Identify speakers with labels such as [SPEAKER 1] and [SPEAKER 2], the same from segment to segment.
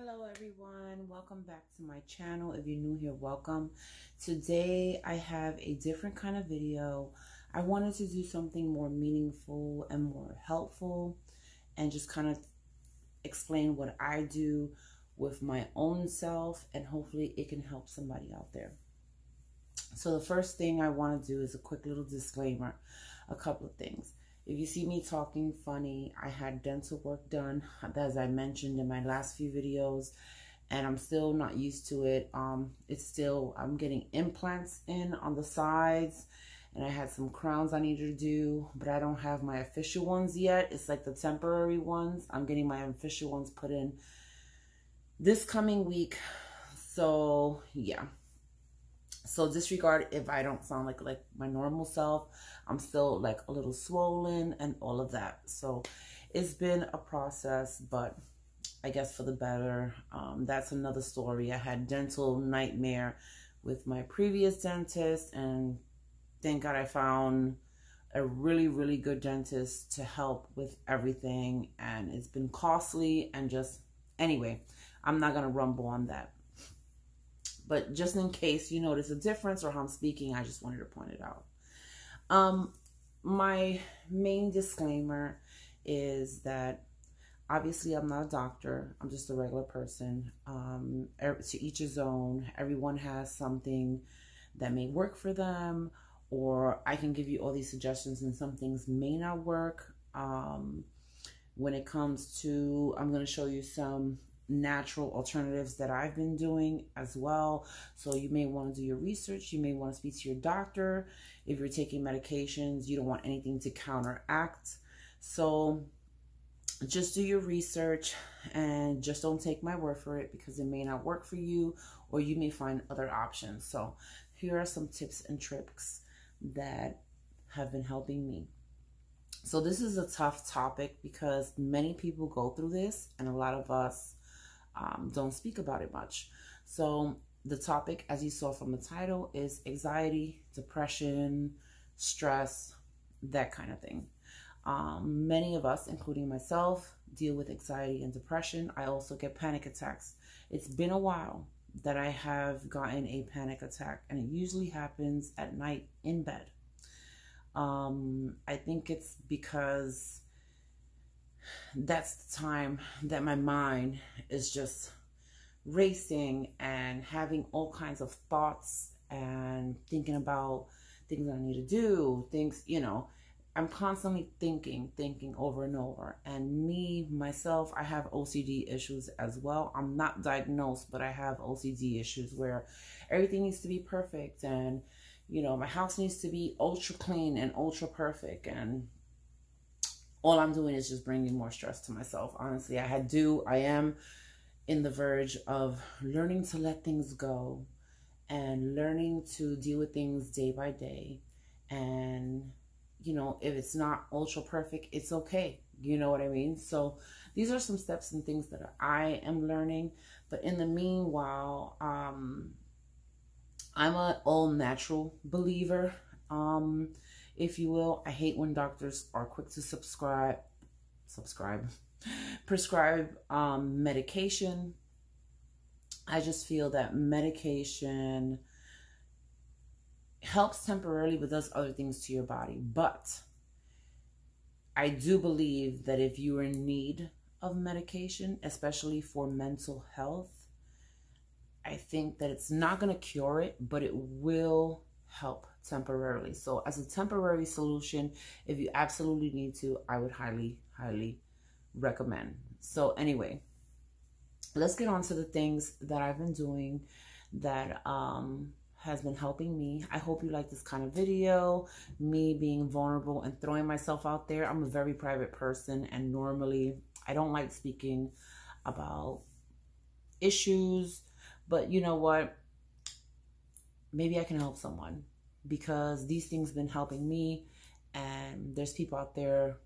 [SPEAKER 1] Hello everyone, welcome back to my channel. If you're new here, welcome. Today I have a different kind of video. I wanted to do something more meaningful and more helpful and just kind of explain what I do with my own self, and hopefully it can help somebody out there. So the first thing I want to do is a quick little disclaimer, a couple of things. If you see me talking funny, I had dental work done, as I mentioned in my last few videos, and I'm still not used to it. I'm getting implants in on the sides, and I had some crowns I needed to do, but I don't have my official ones yet. It's like the temporary ones. I'm getting my official ones put in this coming week. So yeah. So disregard if I don't sound like my normal self. I'm still like a little swollen and all of that. So it's been a process, but I guess for the better. That's another story. I had dental nightmare with my previous dentist, and thank God I found a really, really good dentist to help with everything. And it's been costly and just, anyway, I'm not going to rumble on that. But just in case you notice a difference or how I'm speaking, I just wanted to point it out. My main disclaimer is that obviously I'm not a doctor. I'm just a regular person. To each his own. Everyone has something that may work for them, or I can give you all these suggestions and some things may not work. When it comes to, I'm going to show you some natural alternatives that I've been doing as well. So you may want to do your research. You may want to speak to your doctor. If you're taking medications, you don't want anything to counteract. So just do your research and just don't take my word for it, because it may not work for you, or you may find other options. So here are some tips and tricks that have been helping me. So this is a tough topic because many people go through this, and a lot of us don't speak about it much. So the topic, as you saw from the title, is anxiety, depression, stress, that kind of thing. Many of us, including myself, deal with anxiety and depression. I also get panic attacks. It's been a while that I have gotten a panic attack, and it usually happens at night in bed. I think it's because that's the time that my mind is just racing and having all kinds of thoughts and thinking about things I need to do, things, I'm constantly thinking over and over. And myself, I have OCD issues as well. I'm not diagnosed, but I have OCD issues where everything needs to be perfect, and my house needs to be ultra clean and ultra perfect, and all I'm doing is just bringing more stress to myself. Honestly, I am in the verge of learning to let things go and learning to deal with things day by day. And, if it's not ultra perfect, it's okay. You know what I mean? So these are some steps and things that I am learning. But in the meanwhile, I'm an all natural believer. If you will. I hate when doctors are quick to prescribe medication. I just feel that medication helps temporarily, but does other things to your body. But I do believe that if you are in need of medication, especially for mental health, I think that it's not going to cure it, but it will help temporarily. So as a temporary solution, if you absolutely need to, I would highly, highly recommend. So anyway, let's get on to the things that I've been doing that has been helping me. I hope you like this kind of video, me being vulnerable and throwing myself out there. I'm a very private person, and normally I don't like speaking about issues, but you know what? Maybe I can help someone, because these things have been helping me, and there's people out there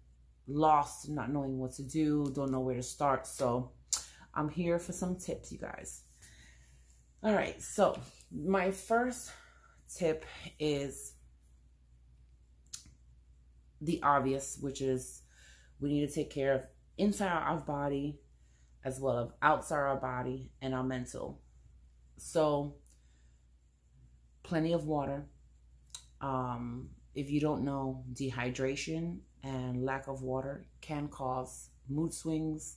[SPEAKER 1] lost, not knowing what to do, don't know where to start. So I'm here for some tips, you guys. All right, so my first tip is the obvious, which is we need to take care of inside our body as well as outside our body and our mental. So plenty of water. If you don't know, dehydration and lack of water can cause mood swings,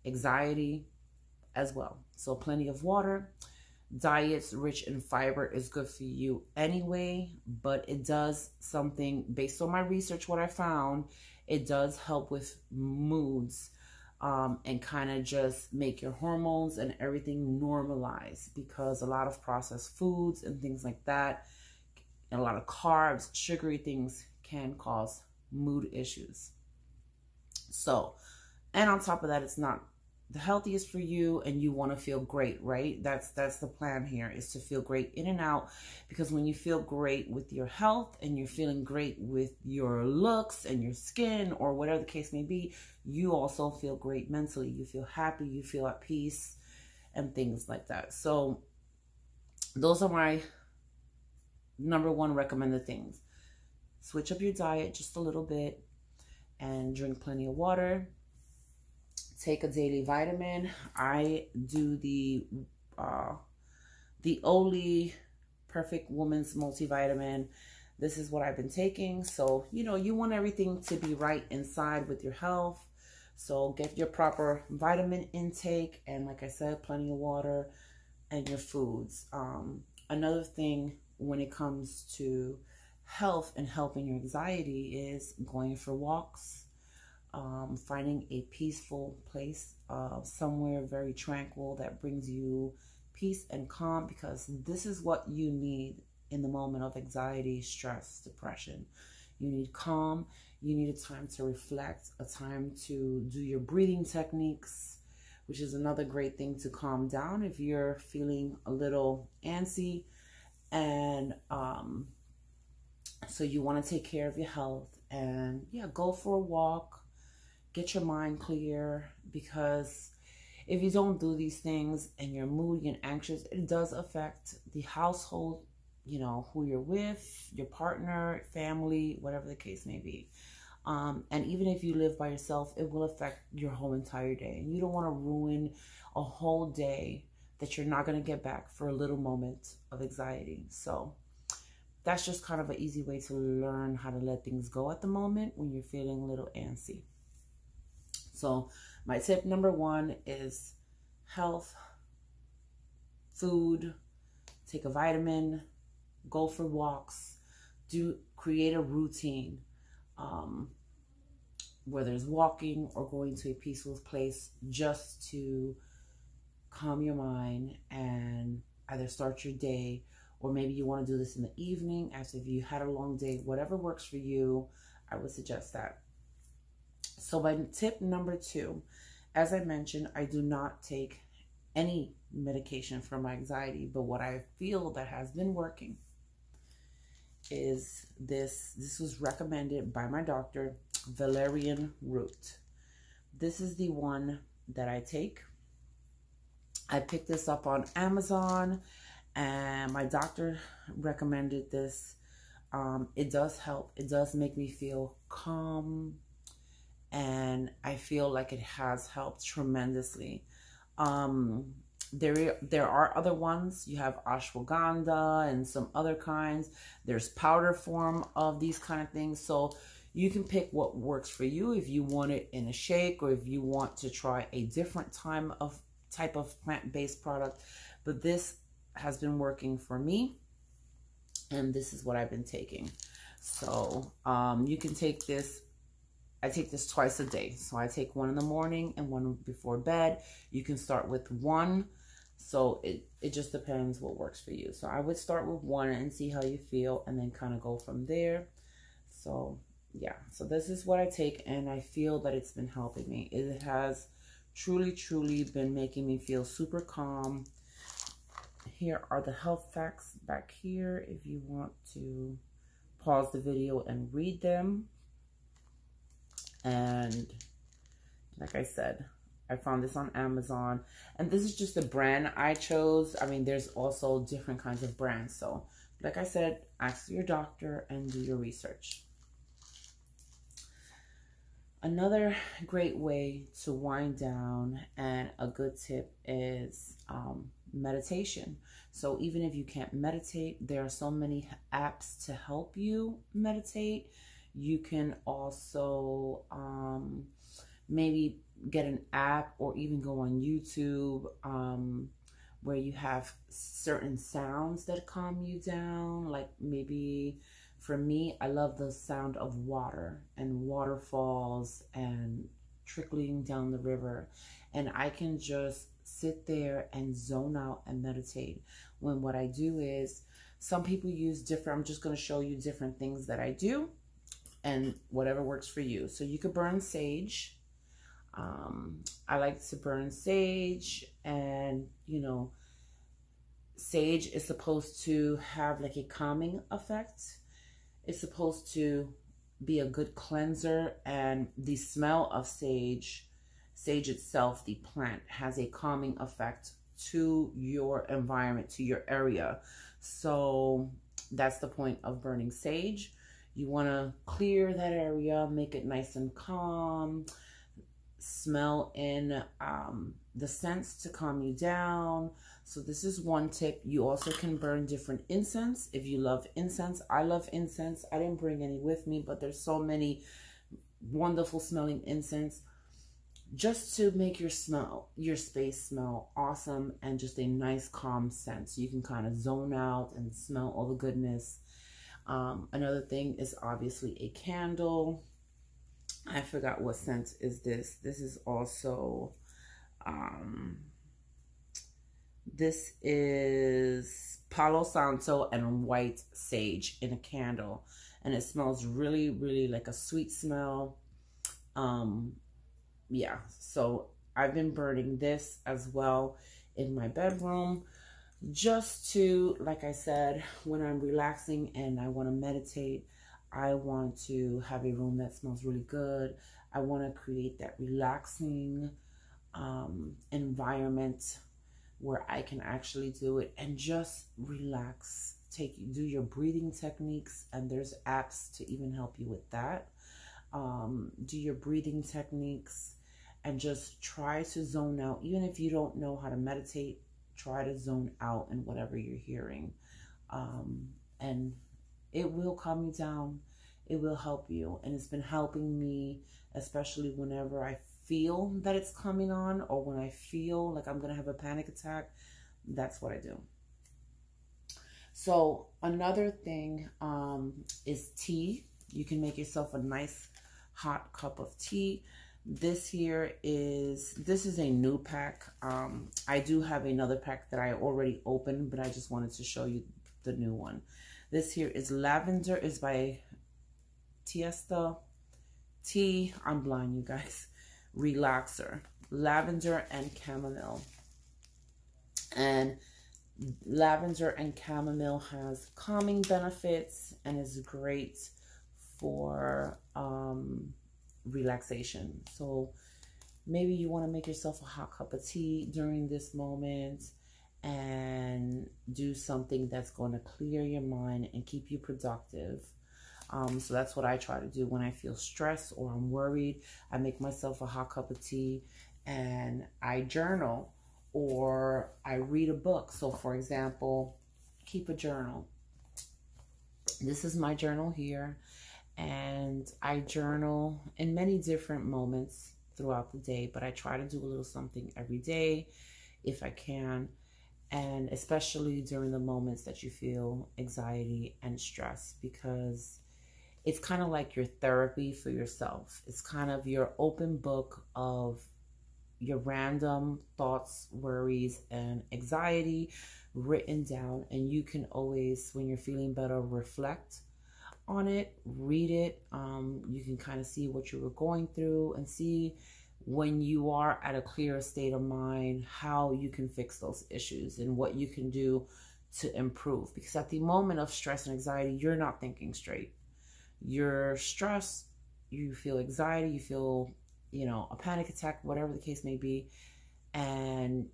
[SPEAKER 1] anxiety as well. So plenty of water. Diets rich in fiber is good for you anyway, but it does something, based on my research, what I found, it does help with moods, and kind of just make your hormones and everything normalize, because a lot of processed foods and things like that, and a lot of carbs, sugary things, can cause mood issues. So, and on top of that, it's not the healthiest for you, and you want to feel great, right? That's the plan here, is to feel great in and out, because when you feel great with your health and you're feeling great with your looks and your skin, or whatever the case may be, you also feel great mentally. You feel happy, you feel at peace, and things like that. So those are my #1 recommended things. Switch up your diet just a little bit and drink plenty of water. Take a daily vitamin. I do the Oli Perfect Woman's Multivitamin. This is what I've been taking. So, you know, you want everything to be right inside with your health. So get your proper vitamin intake, and like I said, plenty of water and your foods. Another thing when it comes to health and helping your anxiety is going for walks. Finding a peaceful place, somewhere very tranquil that brings you peace and calm, because this is what you need in the moment of anxiety, stress, depression. You need calm. You need a time to reflect, a time to do your breathing techniques, which is another great thing to calm down if you're feeling a little antsy. And so you want to take care of your health, and yeah, go for a walk. Get your mind clear, because if you don't do these things and you're moody and anxious, it does affect the household, you know, who you're with, your partner, family, whatever the case may be. And even if you live by yourself, it will affect your whole entire day. And you don't want to ruin a whole day that you're not going to get back for a little moment of anxiety. So that's just kind of an easy way to learn how to let things go at the moment when you're feeling a little antsy. So my tip #1 is health, food, take a vitamin, go for walks, create a routine, whether it's walking or going to a peaceful place, just to calm your mind and either start your day, or maybe you want to do this in the evening after you had a long day. Whatever works for you, I would suggest that. So my tip #2, as I mentioned, I do not take any medication for my anxiety, but what I feel that has been working is this. This was recommended by my doctor, valerian root. This is the one that I take. I picked this up on Amazon, and my doctor recommended this. It does help. It does make me feel calm, and I feel like it has helped tremendously. There are other ones. You have ashwagandha and some other kinds. There's powder form of these kind of things. So you can pick what works for you, if you want it in a shake, or if you want to try a different type of plant-based product. But this has been working for me, and this is what I've been taking. So you can take this. I take this twice a day. So I take one in the morning and one before bed. You can start with one. So it just depends what works for you. So I would start with one and see how you feel, and then kind of go from there. So yeah, so this is what I take, and I feel that it's been helping me. It has truly been making me feel super calm. Here are the health facts back here if you want to pause the video and read them. And like I said, I found this on Amazon, and this is just the brand I chose. I mean, there's also different kinds of brands. So like I said, ask your doctor and do your research. Another great way to wind down, and a good tip, is meditation. So even if you can't meditate, there are so many apps to help you meditate. You can also maybe get an app, or even go on YouTube, where you have certain sounds that calm you down. Like maybe for me, I love the sound of water and waterfalls and trickling down the river. And I can just sit there and zone out and meditate. When what I do is, some people use different, I'm just going to show you different things that I do and whatever works for you. So you could burn sage. I like to burn sage, and you know, sage is supposed to have like a calming effect. It's supposed to be a good cleanser, and the smell of sage itself, the plant, has a calming effect to your environment, to your area. So that's the point of burning sage. You want to clear that area, make it nice and calm, smell in the scents to calm you down. So this is one tip. You also can burn different incense if you love incense. I love incense. I didn't bring any with me, but there's so many wonderful smelling incense, just to make your space smell awesome, and just a nice calm scent, so you can kind of zone out and smell all the goodness. Another thing is obviously a candle. I forgot what scent is this. This is also, this is Palo Santo and white sage in a candle. And it smells really, really like a sweet smell. Yeah, so I've been burning this as well in my bedroom, just to, like I said, when I'm relaxing and I want to meditate, I want to have a room that smells really good. I want to create that relaxing environment where I can actually do it and just relax. Do your breathing techniques, and there's apps to even help you with that. Do your breathing techniques and just try to zone out. Even if you don't know how to meditate, try to zone out in whatever you're hearing. And it will calm you down. It will help you. And it's been helping me, especially whenever I feel that it's coming on, or when I feel like I'm going to have a panic attack. That's what I do. So another thing is tea. You can make yourself a nice hot cup of tea. This is a new pack. I do have another pack that I already opened, but I just wanted to show you the new one. This here is Lavender. Is by Tiesta Tea. I'm blind, you guys. Relaxer. Lavender and chamomile. And lavender and chamomile has calming benefits and is great for relaxation. So maybe you want to make yourself a hot cup of tea during this moment and do something that's going to clear your mind and keep you productive. So that's what I try to do when I feel stressed or I'm worried. I make myself a hot cup of tea and I journal, or I read a book. So for example, keep a journal. This is my journal here. And I journal in many different moments throughout the day, but I try to do a little something every day if I can. And especially during the moments that you feel anxiety and stress, because it's kind of like your therapy for yourself. It's kind of your open book of your random thoughts, worries, and anxiety written down. And you can always, when you're feeling better, reflect on it, read it. You can kind of see what you were going through and see, when you are at a clearer state of mind, how you can fix those issues and what you can do to improve. Because at the moment of stress and anxiety, you're not thinking straight. You're stressed, you feel anxiety, you feel, you know, a panic attack, whatever the case may be, and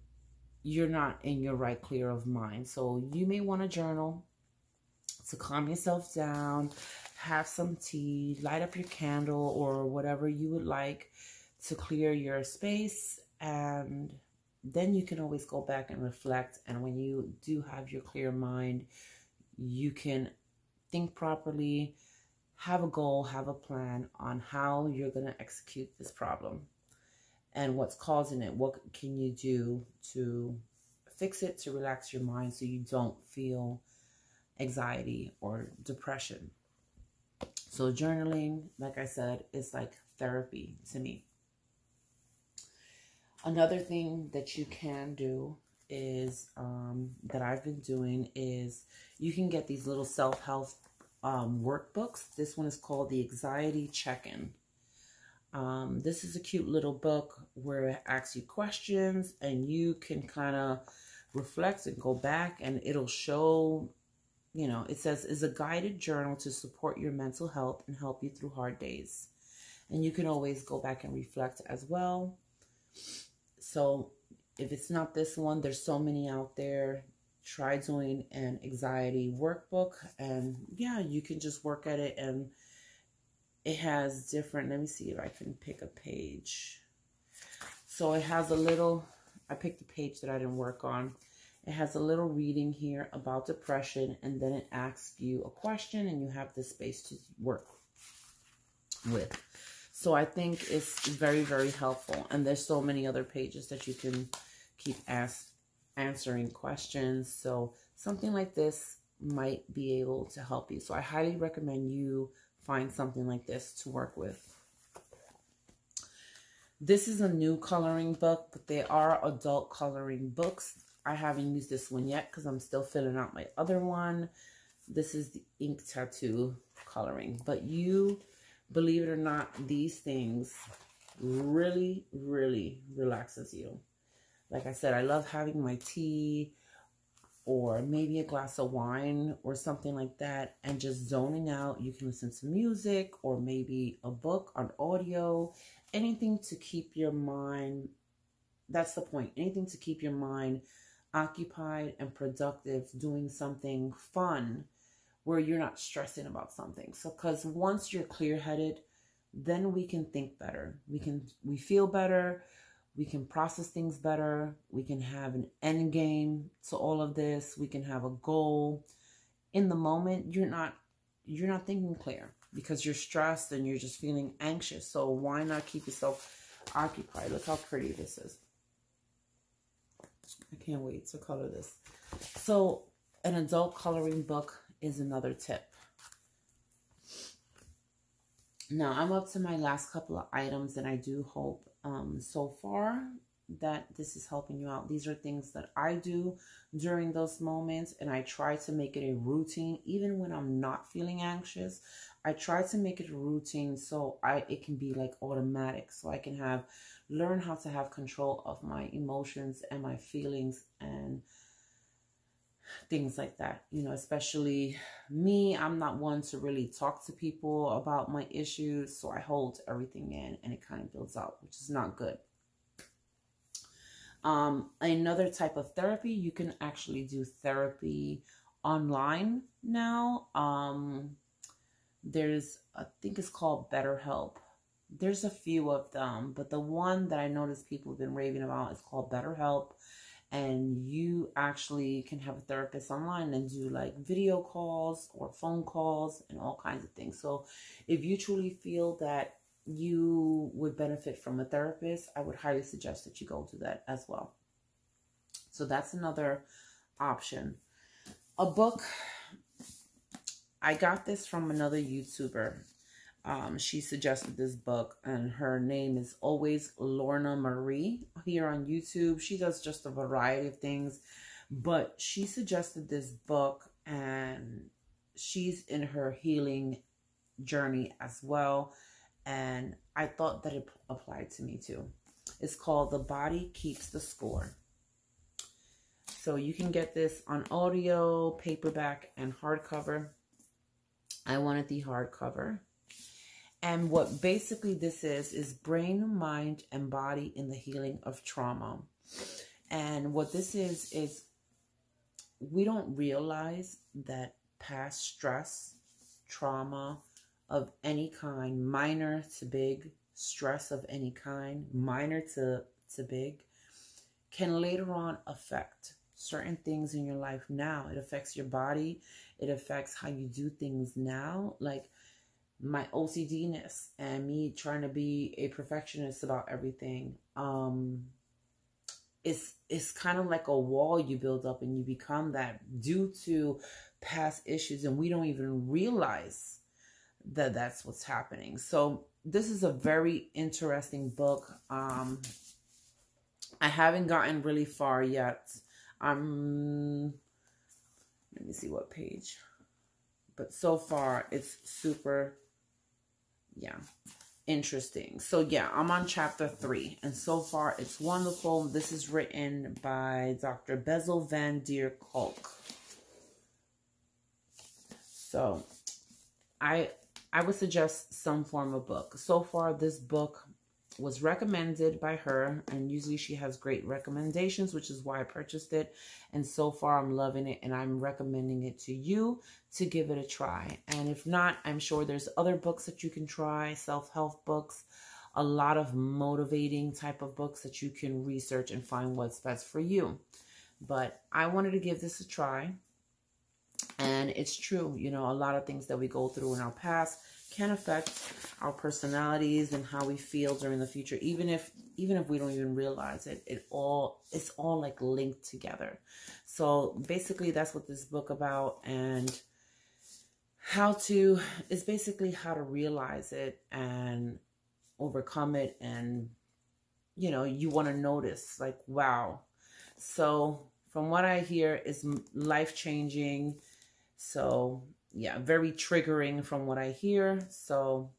[SPEAKER 1] you're not in your right clear of mind. So you may want to journal to calm yourself down have some tea, light up your candle or whatever you would like to clear your space, and then you can always go back and reflect. And when you do have your clear mind, you can think properly, have a goal, have a plan on how you're going to execute this problem and what's causing it. What can you do to fix it, to relax your mind so you don't feel anxiety or depression. So journaling, like I said, is like therapy to me. Another thing that you can do is, that I've been doing, is you can get these little self-help workbooks. This one is called the Anxiety Check-In. This is a cute little book where it asks you questions and you can kind of reflect and go back, and it'll show, you know, it says, is a guided journal to support your mental health and help you through hard days. And you can always go back and reflect as well. So if it's not this one, there's so many out there. Try doing an anxiety workbook, and yeah, you can just work at it. And it has different, let me see if I can pick a page. So it has a little, I picked a page that I didn't work on. It has a little reading here about depression, and then it asks you a question and you have the space to work with. So I think it's very, very helpful. And there's so many other pages that you can keep answering questions. So something like this might be able to help you. So I highly recommend you find something like this to work with. This is a new coloring book, but there are adult coloring books. I haven't used this one yet because I'm still filling out my other one. This is the ink tattoo coloring. But you, believe it or not, these things really, really relaxes you. Like I said, I love having my tea or maybe a glass of wine or something like that and just zoning out. You can listen to music or maybe a book on audio, anything to keep your mind, that's the point, anything to keep your mind occupied and productive, doing something fun where you're not stressing about something. So, because once you're clear-headed, then we can think better. We feel better. We can process things better. We can have an end game to all of this. We can have a goal. In the moment, you're not thinking clear because you're stressed and you're just feeling anxious. So why not keep yourself occupied? Look how pretty this is. I can't wait to color this. So an adult coloring book is another tip. Now I'm up to my last couple of items, and I do hope so far that this is helping you out. These are things that I do during those moments, and I try to make it a routine. Even when I'm not feeling anxious, I try to make it a routine so it can be like automatic, so I can learn how to have control of my emotions and my feelings and things like that. You know, especially me, I'm not one to really talk to people about my issues, so I hold everything in and it kind of builds out, which is not good. Another type of therapy, you can actually do therapy online now. There's, I think it's called BetterHelp. There's a few of them, but the one that I noticed people have been raving about is called BetterHelp. And you actually can have a therapist online and do like video calls or phone calls and all kinds of things. So if you truly feel that you would benefit from a therapist, I would highly suggest that you go do that as well. So that's another option. A book, I got this from another YouTuber. She suggested this book, and her name is always Lorna Marie here on YouTube. She does just a variety of things, but she suggested this book, and she's in her healing journey as well. And I thought that it applied to me too. It's called The Body Keeps the Score. So you can get this on audio, paperback, and hardcover. I wanted the hardcover. And what basically this is brain, mind, and body in the healing of trauma. And what this is we don't realize that past stress, trauma, of any kind, minor to big, stress of any kind, minor to big, can later on affect certain things in your life now. It affects your body. It affects how you do things now. Like my OCD-ness and me trying to be a perfectionist about everything. It's kind of like a wall you build up, and you become that due to past issues, and we don't even realize that that's what's happening. So this is a very interesting book. I haven't gotten really far yet. Let me see what page. But so far, it's super, interesting. So yeah, I'm on chapter 3. And so far, it's wonderful. This is written by Dr. Bessel van der Kolk. So I would suggest some form of book. So far, this book was recommended by her, and usually she has great recommendations, which is why I purchased it. And so far I'm loving it, and I'm recommending it to you to give it a try. And if not, I'm sure there's other books that you can try, self-help books, a lot of motivating type of books that you can research and find what's best for you. But I wanted to give this a try. And it's true, you know, a lot of things that we go through in our past can affect our personalities and how we feel during the future, even if we don't even realize it. It's all like linked together. So basically that's what this book about, and it's basically how to realize it and overcome it. And you know, you want to notice, like, wow. So from what I hear, is life-changing. So yeah, very triggering from what I hear. So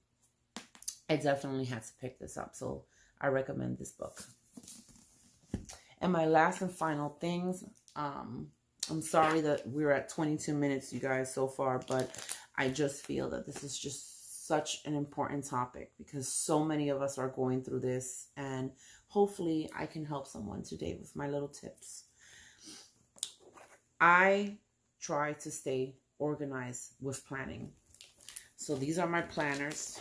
[SPEAKER 1] I definitely had to pick this up. So I recommend this book. And my last and final things, I'm sorry that we're at 22 minutes, you guys, so far, but I just feel that this is just such an important topic because so many of us are going through this, and hopefully I can help someone today with my little tips. I try to stay organized with planning. So these are my planners.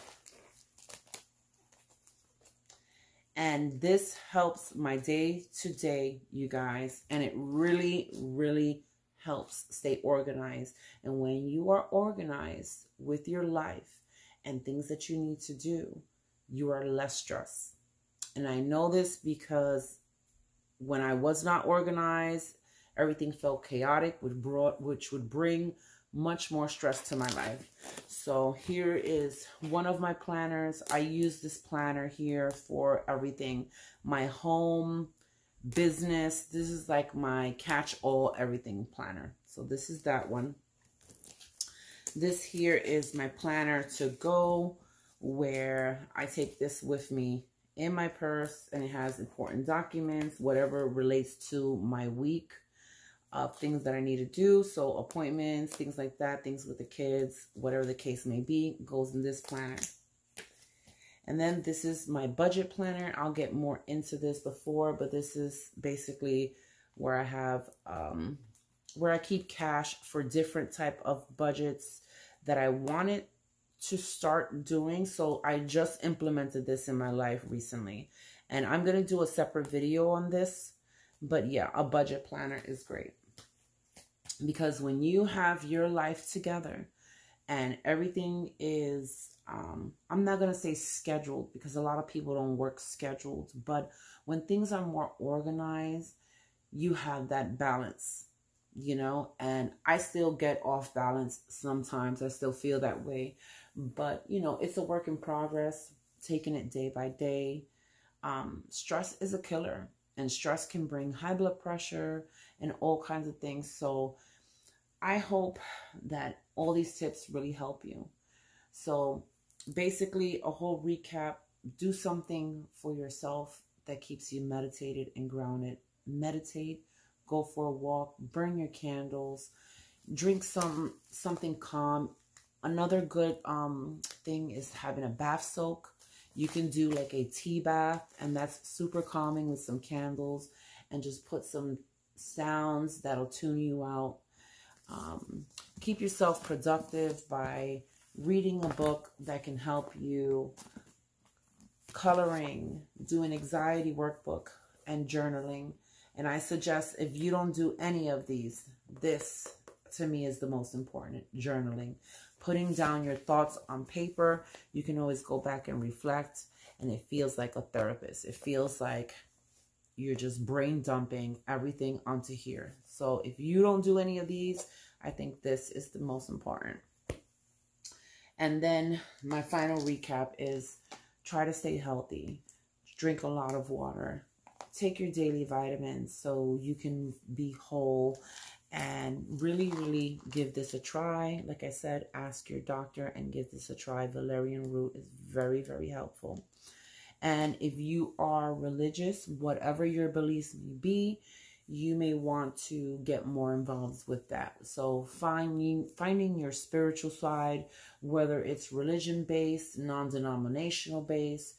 [SPEAKER 1] And this helps my day to day, you guys. And it really, really helps stay organized. And when you are organized with your life and things that you need to do, you are less stressed. And I know this because when I was not organized, everything felt chaotic, which would bring much more stress to my life. So here is one of my planners. I use this planner here for everything. My home, business. This is like my catch-all everything planner. So this is that one. This here is my planner to go, where I take this with me in my purse, and it has important documents, whatever relates to my week. Things that I need to do, so appointments, things like that, things with the kids, whatever the case may be, goes in this planner. And then this is my budget planner. I'll get more into this before, but this is basically where I have, where I keep cash for different type of budgets that I wanted to start doing. So I just implemented this in my life recently, and I'm going to do a separate video on this. But yeah, a budget planner is great. Because when you have your life together and everything is, I'm not going to say scheduled, because a lot of people don't work scheduled, but when things are more organized, you have that balance, you know, and I still get off balance sometimes. I still feel that way, but you know, it's a work in progress, taking it day by day. Stress is a killer. And stress can bring high blood pressure and all kinds of things. So I hope that all these tips really help you. So basically, a whole recap: do something for yourself that keeps you meditated and grounded. Meditate, go for a walk, burn your candles, drink something calm. Another good thing is having a bath soak. You can do like a tea bath, and that's super calming with some candles, and just put some sounds that'll tune you out. Keep yourself productive by reading a book that can help you, coloring, do an anxiety workbook, and journaling. And I suggest if you don't do any of these, this to me is the most important, journaling. Putting down your thoughts on paper. You can always go back and reflect, and it feels like a therapist. It feels like you're just brain dumping everything onto here. So if you don't do any of these, I think this is the most important. And then my final recap is try to stay healthy. Drink a lot of water. Take your daily vitamins so you can be whole, and really, really give this a try. Like I said, ask your doctor and give this a try. Valerian root is very, very helpful. And if you are religious, whatever your beliefs may be, you may want to get more involved with that. So finding your spiritual side, whether it's religion-based, non-denominational based,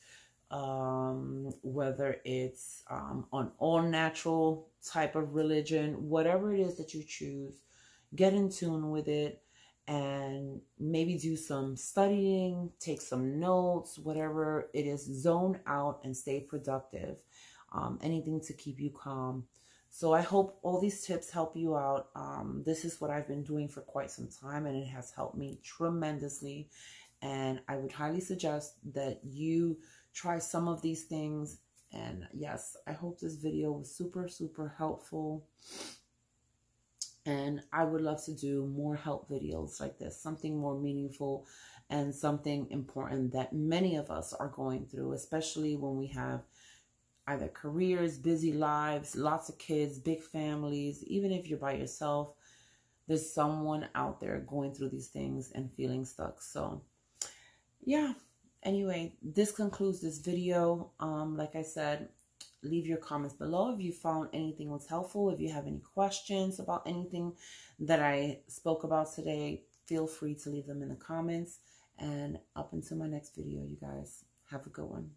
[SPEAKER 1] whether it's an all-natural type of religion, whatever it is that you choose, get in tune with it and maybe do some studying, take some notes, whatever it is, zone out and stay productive. Anything to keep you calm. So I hope all these tips help you out. This is what I've been doing for quite some time, and it has helped me tremendously. And I would highly suggest that you try some of these things. And yes, I hope this video was super, super helpful. And I would love to do more help videos like this, something more meaningful and something important that many of us are going through, especially when we have either careers, busy lives, lots of kids, big families. Even if you're by yourself, there's someone out there going through these things and feeling stuck. So yeah, anyway, this concludes this video. Like I said, leave your comments below if you found anything was helpful. If you have any questions about anything that I spoke about today, feel free to leave them in the comments. And up until my next video, you guys have a good one.